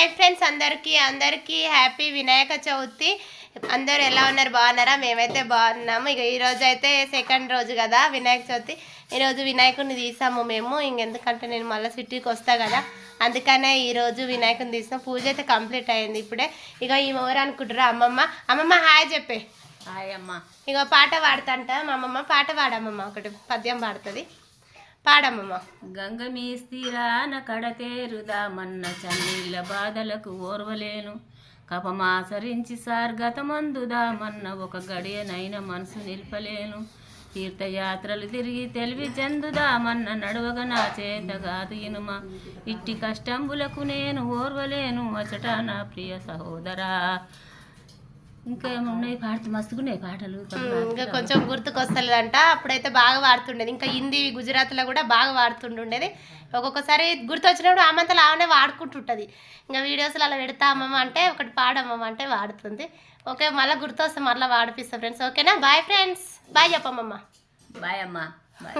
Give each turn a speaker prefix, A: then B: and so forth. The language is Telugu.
A: హాయ్ ఫ్రెండ్స్, అందరికీ హ్యాపీ వినాయక చవితి. అందరూ ఎలా ఉన్నారు? బాగున్నారా? మేమైతే బాగున్నాము. ఇక ఈరోజు అయితే సెకండ్ రోజు కదా వినాయక చవితి. ఈరోజు వినాయకుడిని తీసాము మేము. ఇంకెందుకంటే నేను మళ్ళీ సిటీకి వస్తా కదా, అందుకనే ఈరోజు వినాయకుడిని తీసిన. పూజ అయితే కంప్లీట్ అయింది ఇప్పుడే. ఇక ఈ ఎవరు అనుకుంటారా? అమ్మమ్మ హాయ్ చెప్పే.
B: హాయ్ అమ్మ.
A: ఇక పాట పాడుతుంట మా అమ్మమ్మ. పాట పాడమ్మమ్మ, ఒకటి పద్యం పాడుతుంది, పాడమ్మమ్మ.
B: గంగ మీ స్థిరాన కడతేరుదామన్న చన్నీళ్ళ బాధలకు ఓర్వలేను, కపమాసరించి సార్గతమందుదామన్న ఒక గడియనైన మనసు నిల్పలేను, తీర్థయాత్రలు తిరిగి తెలివి చెందుదామన్న నడవగ నా చేత గాదు ఇనుమ, ఇట్టి కష్టంబులకు నేను ఓర్వలేను అచట నా ప్రియ సహోదరా. ఇంకా ఏమున్నాయి? పాడుతూ మస్తుకున్నాయి పాటలు.
A: ఇంకా కొంచెం గుర్తుకొస్తలేదంట. అప్పుడైతే బాగా వాడుతుండేది. ఇంకా హిందీ గుజరాత్లో కూడా బాగా వాడుతుండేది. ఒక్కొక్కసారి గుర్తొచ్చినప్పుడు ఆమంతలో ఆమెనే వాడుకుంటుంటుంది. ఇంకా వీడియోస్లో అలా పెడతా అమ్మమ్మ అంటే ఒకటి పాడమ్మమ్మ అంటే వాడుతుంది. ఓకే, మళ్ళీ గుర్తొస్తే మళ్ళీ వాడిపిస్తా ఫ్రెండ్స్. ఓకేనా? బాయ్ ఫ్రెండ్స్, బాయ్ చెప్పమ్మమ్మ.
B: బాయ్ అమ్మ, బాయ్.